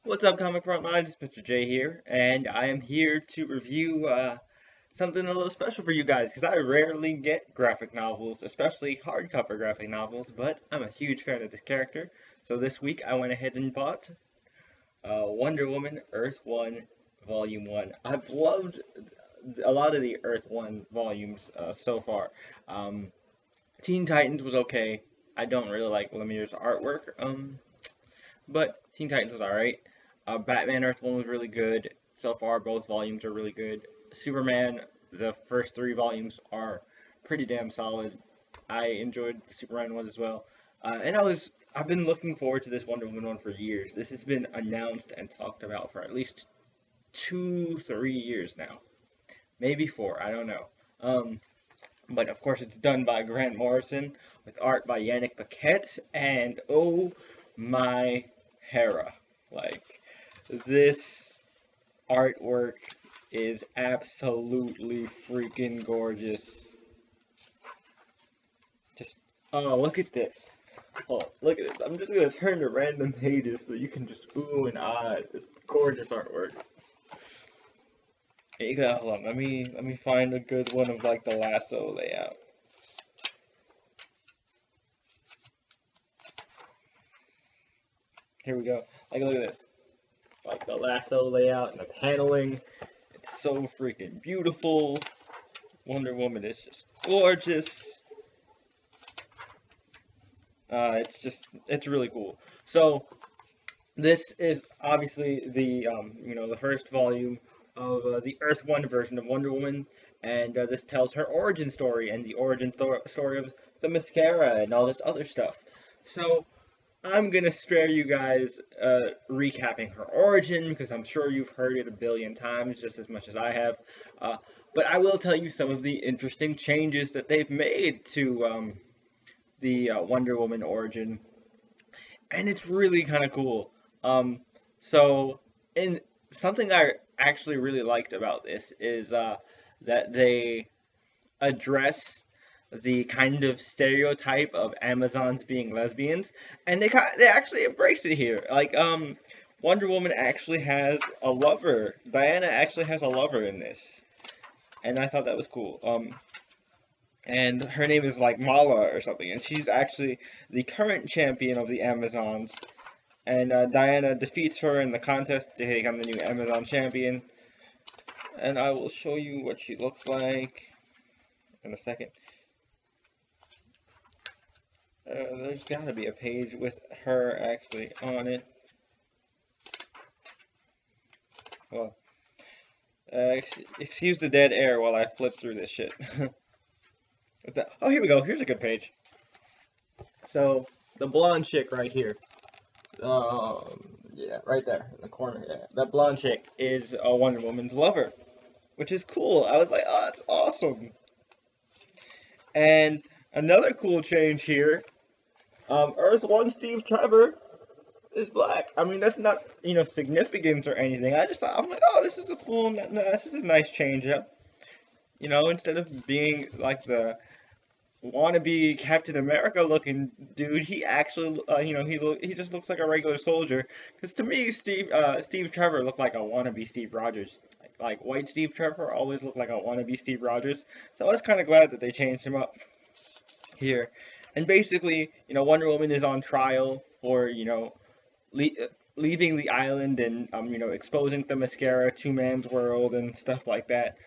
What's up, Comic Frontline? It's Mr. J here, and I am here to review something a little special for you guys, because I rarely get graphic novels, especially hardcover graphic novels, but I'm a huge fan of this character. So this week I went ahead and bought Wonder Woman Earth 1 Volume 1. I've loved a lot of the Earth 1 volumes so far. Um, Teen Titans was okay. I don't really like Lemire's artwork, but Teen Titans was alright. Batman Earth 1 was really good. So far, both volumes are really good. Superman, the first three volumes are pretty damn solid. I enjoyed the Superman ones as well. I've been looking forward to this Wonder Woman one for years. This has been announced and talked about for at least 2, 3 years now. Maybe four, I don't know. But of course, it's done by Grant Morrison with art by Yannick Paquette, and oh my Hera. Like, this artwork is absolutely freaking gorgeous. Just, oh, look at this. Oh, look at this. I'm just gonna turn to random pages so you can just ooh and ah at this gorgeous artwork. You go, hold on, let me find a good one of like the lasso layout. Here we go. Like, look at this. Like the lasso layout and the paneling. It's so freaking beautiful. Wonder Woman is just gorgeous. It's really cool. So this is obviously the first volume of the Earth One version of Wonder Woman, and this tells her origin story and the origin story of the mascara and all this other stuff. So I'm gonna spare you guys recapping her origin because I'm sure you've heard it a billion times, just as much as I have. But I will tell you some of the interesting changes that they've made to the Wonder Woman origin, and it's really kind of cool. So, in something I actually really liked about this is that they address the kind of stereotype of Amazons being lesbians, and they actually embrace it here. Like, Wonder Woman actually has a lover. Diana actually has a lover in this, and I thought that was cool. And her name is like Mala or something, and she's actually the current champion of the Amazons. And Diana defeats her in the contest to become the new Amazon champion. And I will show you what she looks like in a second. There's gotta be a page with her actually on it. Well, excuse the dead air while I flip through this shit. Oh, here we go. Here's a good page. So, the blonde chick right here. Yeah, right there in the corner. Yeah, that blonde chick is a Wonder Woman's lover, which is cool. I was like, oh, that's awesome. And another cool change here. Earth One Steve Trevor is black. I mean, that's not significance or anything. I just thought I'm like, oh, this is a cool, this is a nice change up. Instead of being like the wannabe Captain America looking dude, he actually, he just looks like a regular soldier. Because to me, Steve Trevor looked like a wannabe Steve Rogers. Like white Steve Trevor always looked like a wannabe Steve Rogers. So I was kind of glad that they changed him up here. And basically, Wonder Woman is on trial for, le leaving the island and, exposing the mascara to man's world and stuff like that.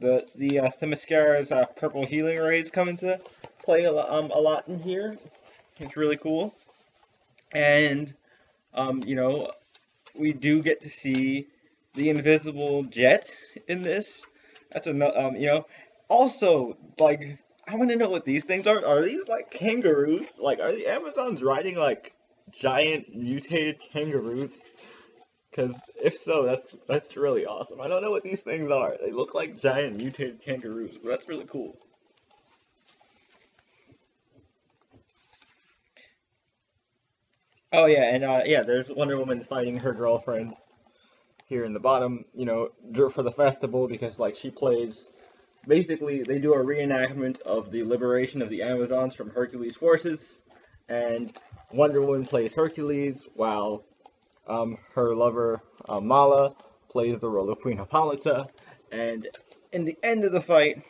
The mascara's purple healing rays come into play a lot in here. It's really cool, and we do get to see the invisible jet in this. That's another Also, like, I want to know what these things are. Are these like kangaroos? Like, are the Amazons riding like giant mutated kangaroos? Because if so, that's really awesome. I don't know what these things are. They look like giant mutated kangaroos, but that's really cool. Oh yeah, and yeah, there's Wonder Woman fighting her girlfriend here in the bottom, for the festival because like she plays. Basically, they do a reenactment of the liberation of the Amazons from Hercules' forces, and Wonder Woman plays Hercules while Her lover, Mala, plays the role of Queen Hippolyta, and in the end of the fight,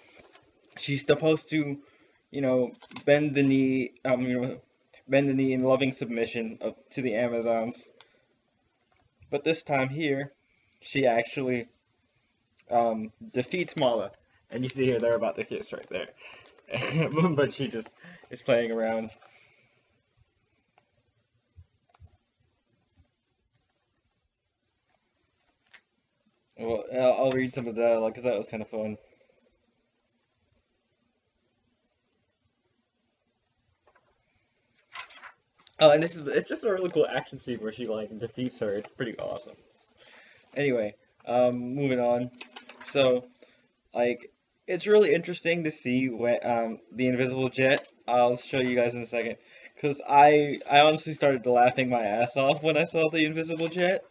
she's supposed to, you know, bend the knee, bend the knee in loving submission to the Amazons. But this time here, she actually defeats Mala, and you see here they're about to kiss right there. But she just is playing around. Well, I'll read some of that, because that was kind of fun. Oh, and it's just a really cool action scene where she like defeats her. It's pretty awesome. Anyway, moving on. So, like, it's really interesting to see when the invisible jet. I'll show you guys in a second, because I honestly started laughing my ass off when I saw the invisible jet.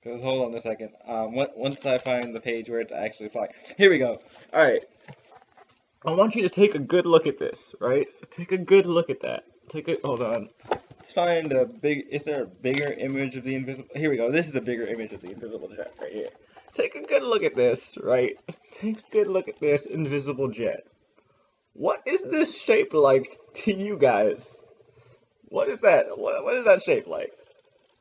Because hold on a second. Once I find the page where it's actually flying, here we go. All right. I want you to take a good look at this, right? Take a good look at that. Hold on. Let's find a big, is there a bigger image of the invisible, here we go. This is a bigger image of the invisible jet right here. Take a good look at this, right? Take a good look at this invisible jet. What is this shape like to you guys? What is that? What is that shape like?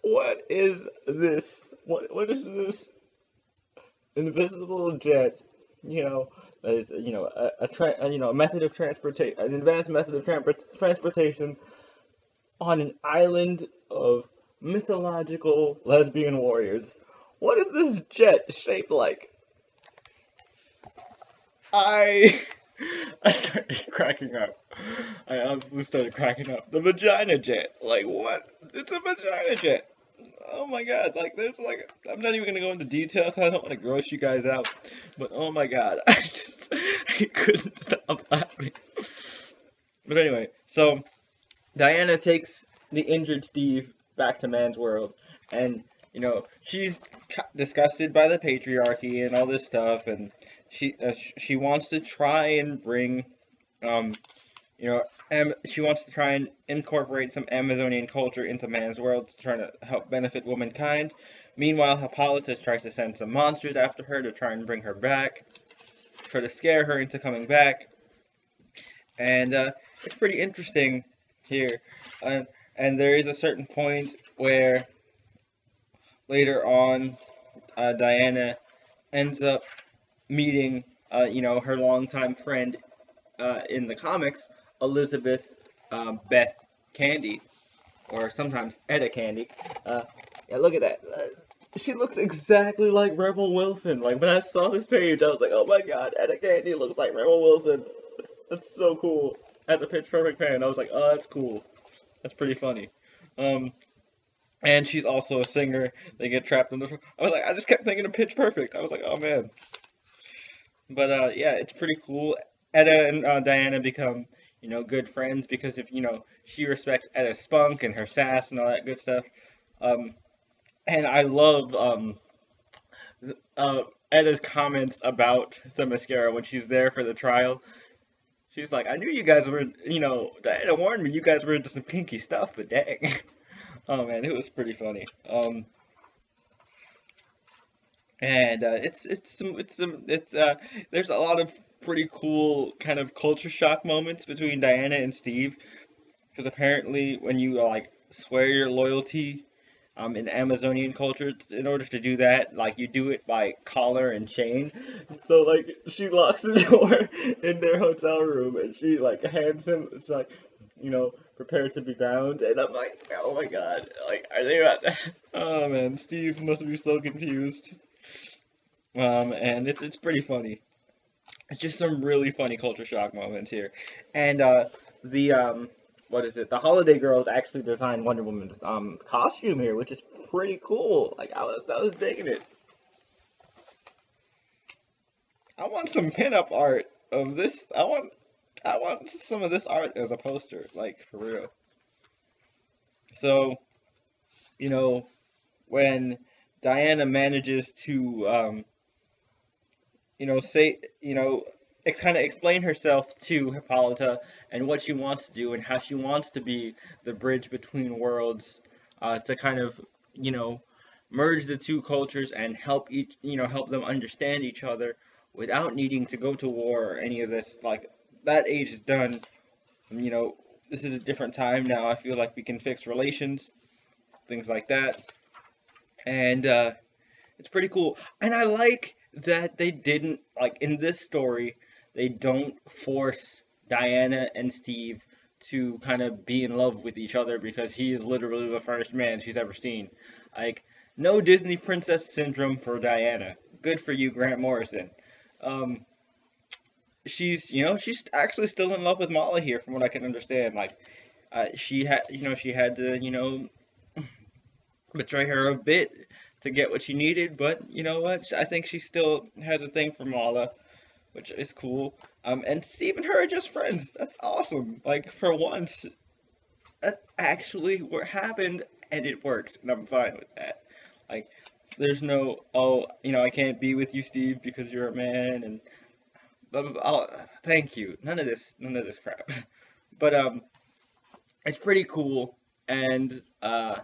What is this? What is this invisible jet? You know, is a method of transportation, an advanced method of transportation on an island of mythological lesbian warriors. What is this jet shaped like? I I started cracking up. I honestly started cracking up. The vagina jet. Like what? It's a vagina jet. Oh my god, like there's like I'm not even gonna go into detail because I don't want to gross you guys out. But oh my god, I couldn't stop laughing. But anyway, so Diana takes the injured Steve back to man's world, and she's disgusted by the patriarchy and all this stuff, and she wants to try and bring, she wants to try and incorporate some Amazonian culture into man's world to try to help benefit womankind. Meanwhile, Hippolytus tries to send some monsters after her to try and bring her back, try to scare her into coming back, and it's pretty interesting here. And there is a certain point where later on, Diana ends up meeting, her longtime friend in the comics, Elizabeth Beth Candy, or sometimes Etta Candy. Yeah, look at that. She looks exactly like Rebel Wilson. Like, when I saw this page, I was like, oh my god, Etta Candy looks like Rebel Wilson. That's so cool. As a Pitch Perfect fan, I was like, oh, that's cool. That's pretty funny. And she's also a singer. They get trapped in the. I was like, I just kept thinking of Pitch Perfect. I was like, oh man. But yeah, it's pretty cool. Etta and Diana become, good friends because if she respects Etta's spunk and her sass and all that good stuff. And I love Etta's comments about the mascara when she's there for the trial. She's like, I knew you guys were, Diana warned me you guys were into some kinky stuff, but dang. Oh man, it was pretty funny. And there's a lot of pretty cool kind of culture shock moments between Diana and Steve, because apparently when you like swear your loyalty in Amazonian culture, in order to do that, like you do it by collar and chain. So like she locks the door in their hotel room and she like hands him, it's like, prepared to be bound, and I'm like, oh my god, like are they about to? Oh man, Steve must be so confused. And it's pretty funny. It's just some really funny culture shock moments here, and the what is it? The Holiday Girls actually designed Wonder Woman's costume here, which is pretty cool. Like I was digging it. I want some pinup art of this. I want some of this art as a poster, like for real. So, you know, when Diana manages to say, kind of explain herself to Hippolyta and what she wants to do and how she wants to be the bridge between worlds, to kind of, you know, merge the two cultures and help each, help them understand each other without needing to go to war or any of this. Like, that age is done. You know, this is a different time now. I feel like we can fix relations, things like that. And it's pretty cool. And I like that they didn't, like, in this story, they don't force Diana and Steve to kind of be in love with each other because he is literally the first man she's ever seen. Like, no Disney princess syndrome for Diana. Good for you, Grant Morrison. Um, she's actually still in love with Molly here, from what I can understand. Like, she had to, betray her a bit to get what she needed, but you know what? I think she still has a thing for Mala, which is cool. And Steve and her are just friends. That's awesome. Like, for once, that actually what happened, and it works, and I'm fine with that. Like, there's no, oh, I can't be with you, Steve, because you're a man, and blah, blah, blah. Oh, thank you. None of this crap. But it's pretty cool, and I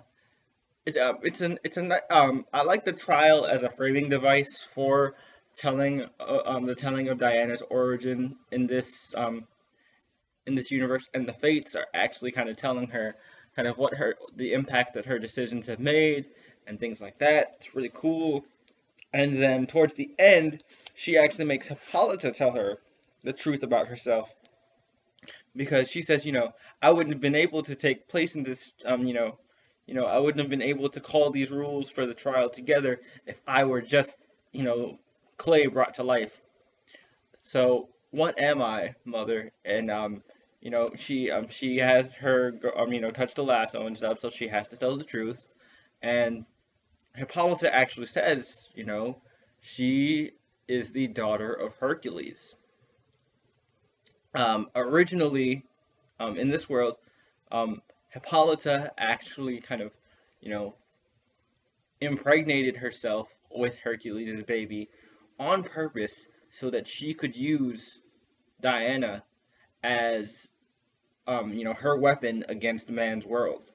like the trial as a framing device for the telling of Diana's origin in this universe, and the Fates are actually kind of telling her kind of the impact that her decisions have made and things like that. It's really cool. And then towards the end, she actually makes Hippolyta tell her the truth about herself, because she says, I wouldn't have been able to take place in this, I wouldn't have been able to call these rules for the trial together if I were just, clay brought to life. So what am I, mother? And she has her touched the lasso and stuff, so she has to tell the truth. And Hippolyta actually says, she is the daughter of Hercules. Originally, in this world, Hippolyta actually kind of, you know, impregnated herself with Hercules' baby on purpose so that she could use Diana as, her weapon against man's world.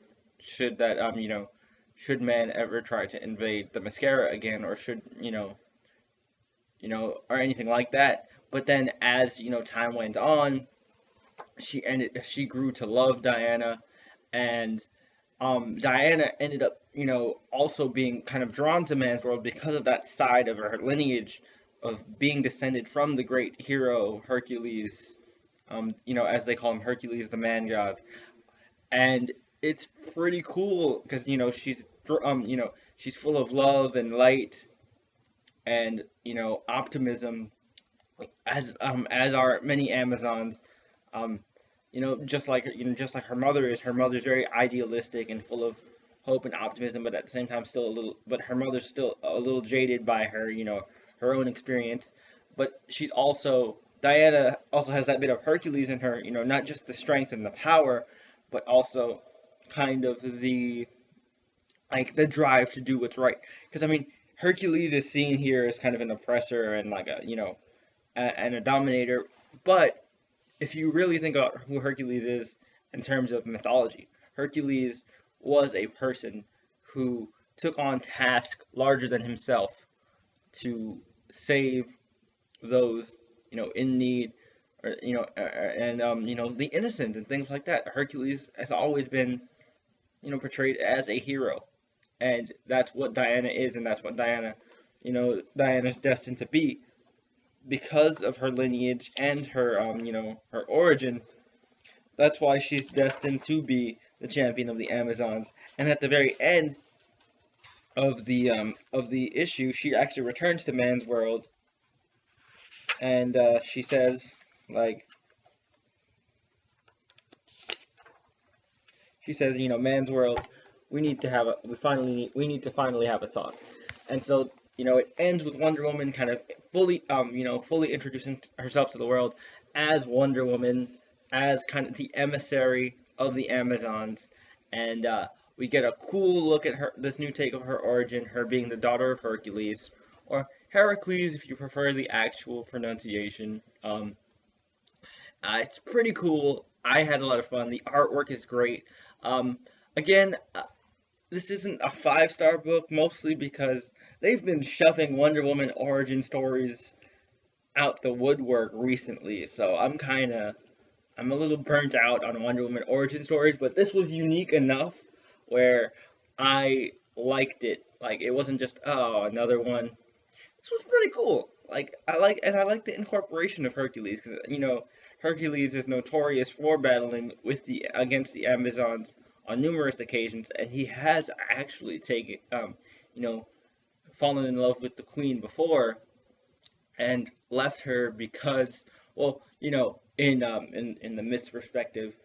Should that, should man ever try to invade the mascara again, or should, or anything like that. But then, as time went on, she grew to love Diana, and Diana ended up, also being kind of drawn to man's world because of that side of her lineage of being descended from the great hero Hercules, as they call him, Hercules, the man god. And it's pretty cool because she's full of love and light and optimism, as are many Amazons. Um, just like her mother is. Her mother's very idealistic and full of hope and optimism, but at the same time still a little. But her mother's still a little jaded by her, her own experience. But Diana also has that bit of Hercules in her, not just the strength and the power, but also kind of the drive to do what's right. Because I mean, Hercules is seen here as kind of an oppressor and like and a dominator, but if you really think about who Hercules is in terms of mythology, Hercules was a person who took on tasks larger than himself to save those, in need, or, and, the innocent and things like that. Hercules has always been, portrayed as a hero. And that's what Diana is, and that's what Diana's destined to be, because of her lineage and her her origin. That's why she's destined to be the champion of the Amazons. And at the very end of the issue, she actually returns to man's world, and she says, like, man's world, we need to finally have a talk. And so, it ends with Wonder Woman kind of fully introducing herself to the world as Wonder Woman, as kind of the emissary of the Amazons. And we get a cool look at this new take of her origin, her being the daughter of Hercules, or Heracles, if you prefer the actual pronunciation. It's pretty cool. I had a lot of fun. The artwork is great. Um, again, this isn't a 5-star book, mostly because they've been shoving Wonder Woman origin stories out the woodwork recently. So I'm a little burnt out on Wonder Woman origin stories, but this was unique enough where I liked it. Like it wasn't just, oh, another one. This was pretty cool. I like the incorporation of Hercules, because Hercules is notorious for battling with the against the Amazons on numerous occasions, and he has actually taken you know fallen in love with the queen before and left her because, well, in the myth's perspective,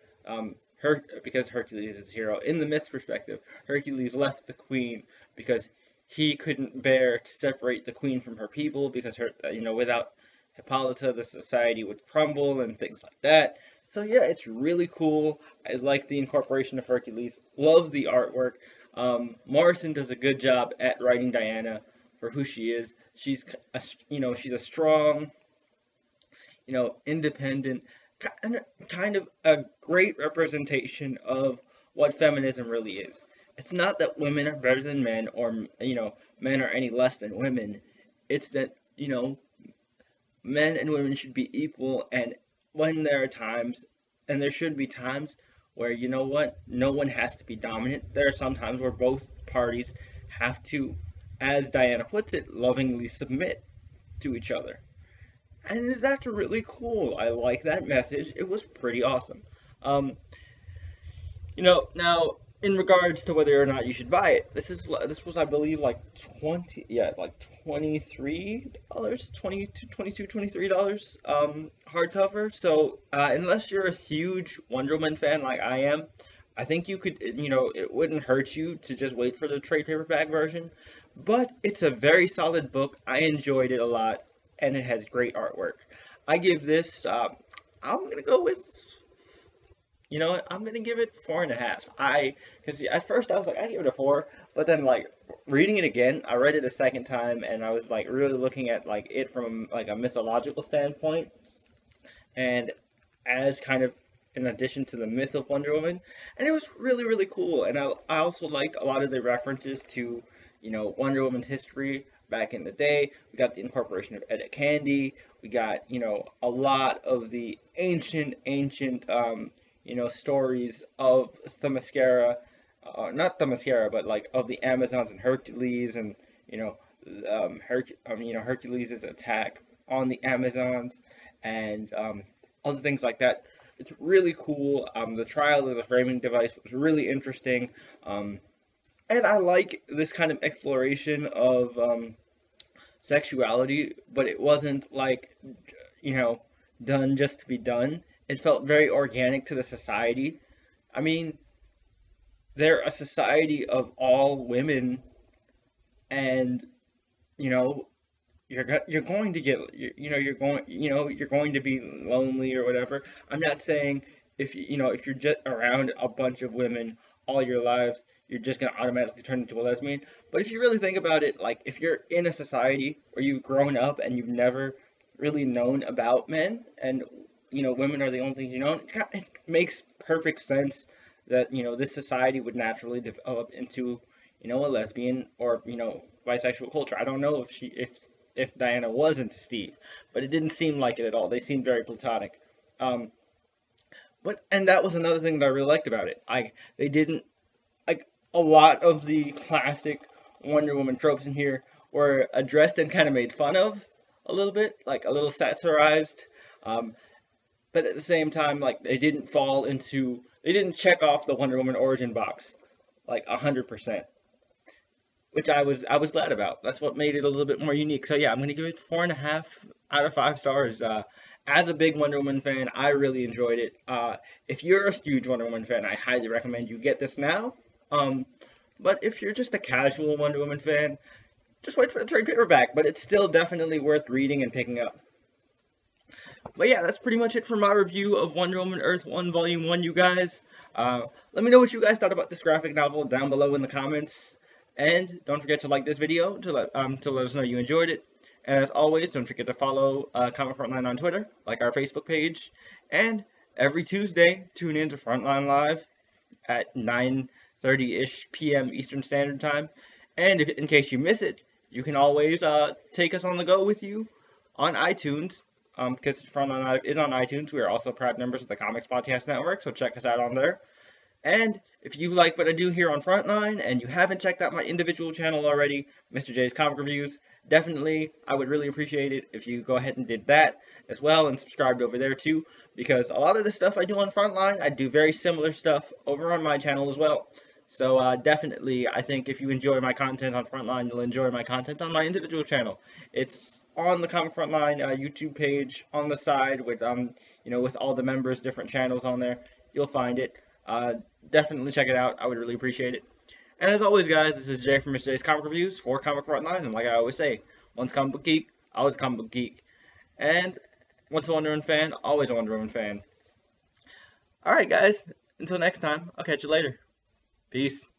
because Hercules is the hero. In the myth's perspective, Hercules left the queen because he couldn't bear to separate the queen from her people, because without Hippolyta, the society would crumble and things like that. So yeah, it's really cool. I like the incorporation of Hercules. Love the artwork. Morrison does a good job at writing Diana for who she is. She's a strong, independent, kind of a great representation of what feminism really is. It's not that women are better than men, or men are any less than women. It's that men and women should be equal, and when there are times, and there should be times where, no one has to be dominant. There are some times where both parties have to, as Diana puts it, lovingly submit to each other. And that's really cool. I like that message. It was pretty awesome. Um, Now in regards to whether or not you should buy it, this was, I believe, like 23 dollars, 23 dollars hardcover. So unless you're a huge Wonder Woman fan like I am, I think you could, it wouldn't hurt you to just wait for the trade paperback version. But it's a very solid book. I enjoyed it a lot, and it has great artwork. I give this, I'm gonna go with, I'm gonna give it 4.5. Because at first I was like, I give it a 4, but then like reading it again, I read it a second time, and I was like really looking at like it from like a mythological standpoint, and as kind of in addition to the myth of Wonder Woman, and it was really really cool. And I also liked a lot of the references to Wonder Woman's history back in the day. We got the incorporation of Etta Candy. We got a lot of the ancient stories of Themyscira, not Themyscira, but like of the Amazons and Hercules, and Hercules' attack on the Amazons, and other things like that. It's really cool. The trial as a framing device was really interesting, and I like this kind of exploration of sexuality, but it wasn't like done just to be done. It felt very organic to the society. I mean, they're a society of all women, and you know you're going to get you're going to be lonely or whatever. I'm not saying if you're just around a bunch of women all your lives, you're just gonna automatically turn into a lesbian. But if you really think about it, like if you're in a society where you've grown up and you've never really known about men, and women are the only things you know, it makes perfect sense that this society would naturally develop into a lesbian or bisexual culture. I don't know if Diana was into Steve, but it didn't seem like it at all. They seemed very platonic. Um, and that was another thing that I really liked about it. They didn't, like, a lot of the classic Wonder Woman tropes in here were addressed and kind of made fun of a little bit, like a little satirized. Um, but at the same time, like they didn't check off the Wonder Woman origin box like 100%, which I was glad about. That's what made it a little bit more unique. So yeah, I'm gonna give it 4.5 out of 5 stars. As a big Wonder Woman fan, I really enjoyed it. If you're a huge Wonder Woman fan, I highly recommend you get this now. Um, but if you're just a casual Wonder Woman fan, just wait for the trade paperback. But it's still definitely worth reading and picking up. But yeah, that's pretty much it for my review of Wonder Woman Earth 1 Volume 1, you guys. Let me know what you guys thought about this graphic novel down below in the comments. And don't forget to like this video to let us know you enjoyed it. And as always, don't forget to follow Comic Frontline on Twitter, like our Facebook page, and every Tuesday, tune in to Frontline Live at 9:30-ish p.m. Eastern Standard Time. And if, in case you miss it, you can always take us on the go with you on iTunes, because Frontline Live is on iTunes. We are also proud members of the Comics Podcast Network, so check us out on there. And if you like what I do here on Frontline and you haven't checked out my individual channel already, Mr. J's Comic Reviews, definitely I would really appreciate it if you go ahead and did that as well and subscribed over there too, because a lot of the stuff I do on Frontline, I do very similar stuff over on my channel as well. So definitely, I think if you enjoy my content on Frontline, you'll enjoy my content on my individual channel. It's on the Comic Frontline YouTube page on the side with with all the members, different channels on there. You'll find it. Uh, Definitely check it out. I would really appreciate it. And as always, guys, this is Jay from Mr. J's Comic Reviews for Comic Frontline. And like I always say, once comic book geek, always comic book geek. And once a Wonder Woman fan, always a Wonder Woman fan. Alright, guys. Until next time, I'll catch you later. Peace.